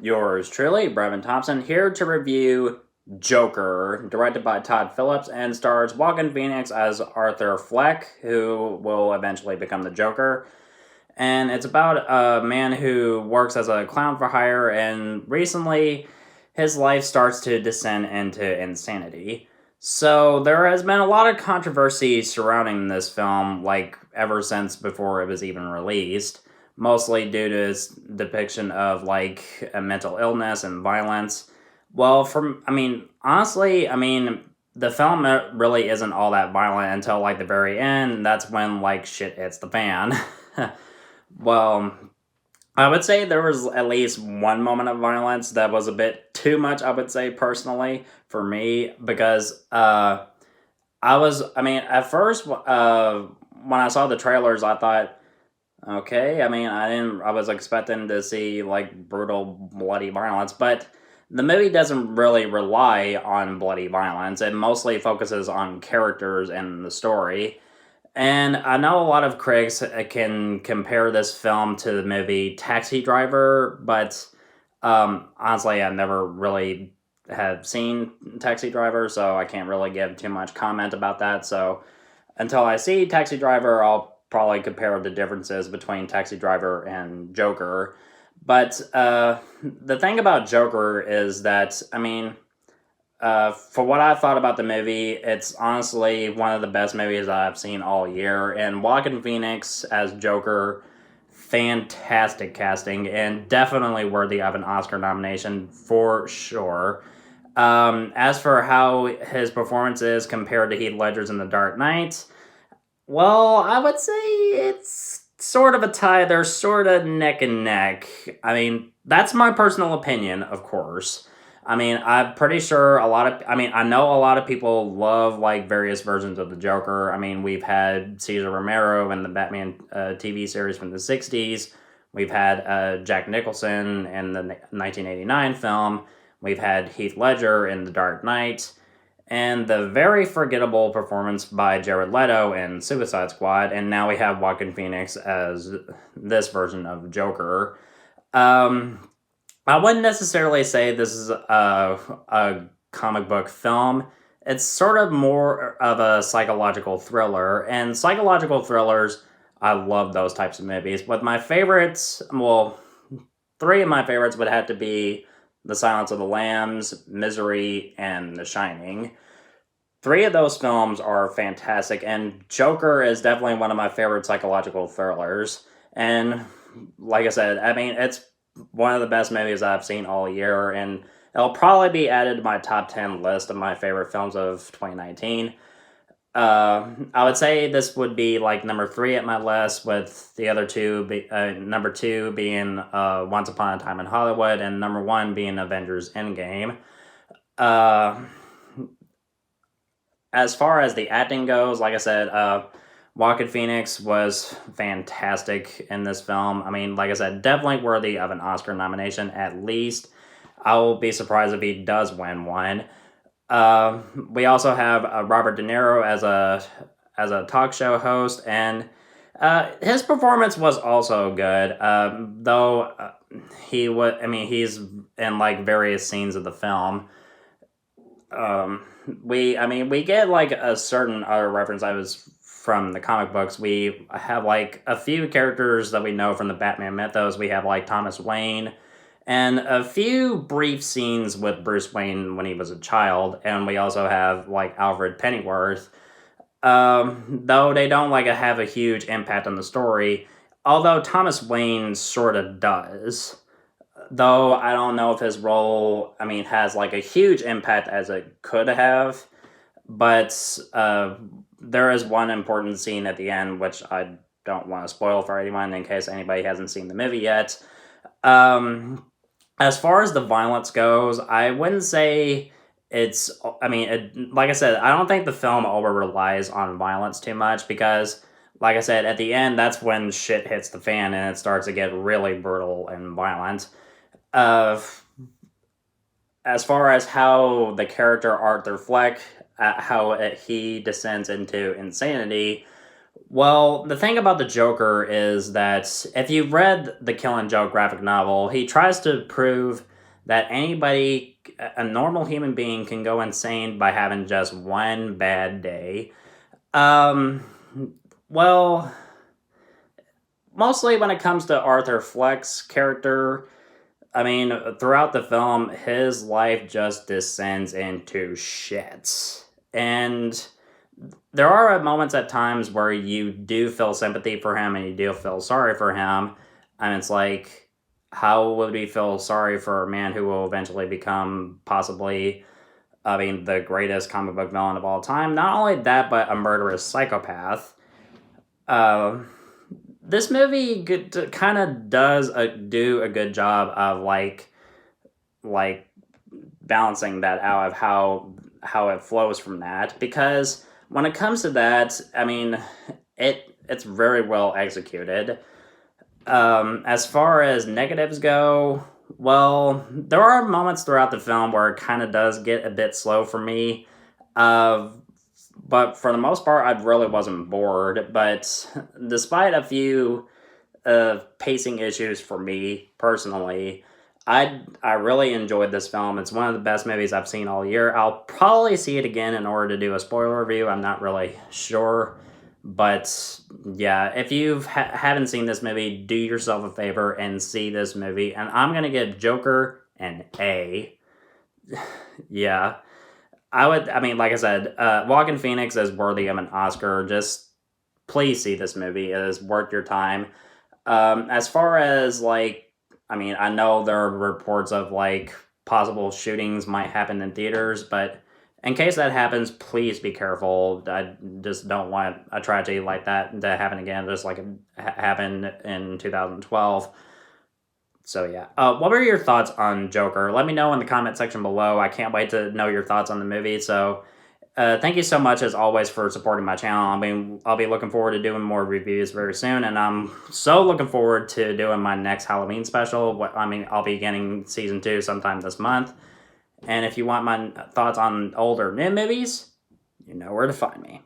Yours truly, Brevin Thompson, here to review Joker, directed by Todd Phillips and stars Joaquin Phoenix as Arthur Fleck, who will eventually become the Joker. And it's about a man who works as a clown for hire, and recently his life starts to descend into insanity. So there has been a lot of controversy surrounding this film, like ever since before it was even released, mostly due to its depiction of like a mental illness and violence. Well, honestly, the film really isn't all that violent until like the very end. That's when like shit hits the fan. Well, I would say there was at least one moment of violence that was a bit too much, I would say, personally, for me, because at first, when I saw the trailers, I thought, okay, I was expecting to see, like, brutal, bloody violence, but the movie doesn't really rely on bloody violence. It mostly focuses on characters and the story. And I know a lot of critics can compare this film to the movie Taxi Driver, but honestly, I never really have seen Taxi Driver, so I can't really give too much comment about that. So until I see Taxi Driver, I'll probably compare the differences between Taxi Driver and Joker. But the thing about Joker is that, for what I thought about the movie, it's honestly one of the best movies I've seen all year. And Joaquin Phoenix as Joker, fantastic casting and definitely worthy of an Oscar nomination for sure. As for how his performance is compared to Heath Ledger's in The Dark Knight, well, I would say it's sort of a tie. They're sort of neck and neck. That's my personal opinion, of course. I'm pretty sure I know a lot of people love like various versions of the Joker. We've had Cesar Romero in the Batman TV series from the 60s. We've had Jack Nicholson in the 1989 film. We've had Heath Ledger in The Dark Knight. And the very forgettable performance by Jared Leto in Suicide Squad. And now we have Joaquin Phoenix as this version of Joker. I wouldn't necessarily say this is a comic book film. It's sort of more of a psychological thriller. And psychological thrillers, I love those types of movies. But my favorites, well, three of my favorites would have to be The Silence of the Lambs, Misery, and The Shining. Three of those films are fantastic, and Joker is definitely one of my favorite psychological thrillers. And like I said, it's one of the best movies I've seen all year, and it'll probably be added to my top 10 list of my favorite films of 2019. I would say this would be like number 3 at my list, with the other two, number 2 being Once Upon a Time in Hollywood, and number 1 being Avengers Endgame. As far as the acting goes, like I said, Joaquin Phoenix was fantastic in this film. Like I said, definitely worthy of an Oscar nomination, at least. I will be surprised if he does win one. We also have Robert De Niro as a talk show host, and his performance was also good. Though he's in like various scenes of the film. We get like a certain other reference I was from the comic books. We have like a few characters that we know from the Batman mythos. We have like Thomas Wayne and a few brief scenes with Bruce Wayne when he was a child, and we also have like Alfred Pennyworth. Though they don't like have a huge impact on the story, although Thomas Wayne sort of does. Though I don't know if his role, has like a huge impact as it could have. But there is one important scene at the end, which I don't want to spoil for anyone in case anybody hasn't seen the movie yet. As far as the violence goes, I wouldn't say it's, like I said, I don't think the film over relies on violence too much because, like I said, at the end, that's when shit hits the fan and it starts to get really brutal and violent. As far as how the character Arthur Fleck, he descends into insanity, well, the thing about the Joker is that if you've read the Kill and Joke graphic novel, he tries to prove that anybody, a normal human being, can go insane by having just one bad day. Well, mostly when it comes to Arthur Fleck's character, I mean, throughout the film, his life just descends into shit. And there are moments at times where you do feel sympathy for him and you do feel sorry for him. And it's like, how would we feel sorry for a man who will eventually become possibly, I mean, the greatest comic book villain of all time? Not only that, but a murderous psychopath. This movie kind of does do a good job of like balancing that out of how it flows from that, because when it comes to that, I mean, it's very well executed. As far as negatives go, well, there are moments throughout the film where it kind of does get a bit slow for me. But for the most part, I really wasn't bored. But despite a few pacing issues for me personally, I really enjoyed this film. It's one of the best movies I've seen all year. I'll probably see it again in order to do a spoiler review. I'm not really sure. But yeah, if you haven't seen this movie, do yourself a favor and see this movie. And I'm going to give Joker an A. Yeah. I mean, like I said, Joaquin Phoenix is worthy of an Oscar. Just please see this movie. It is worth your time. As far as, like, I mean, I know there are reports of, like, possible shootings might happen in theaters, but in case that happens, please be careful. I just don't want a tragedy like that to happen again, just like it happened in 2012. So yeah, what were your thoughts on Joker? Let me know in the comment section below. I can't wait to know your thoughts on the movie. So thank you so much as always for supporting my channel. I mean, I'll be looking forward to doing more reviews very soon, and I'm so looking forward to doing my next Halloween special. I mean, I'll be getting season 2 sometime this month. And if you want my thoughts on old or new movies, you know where to find me.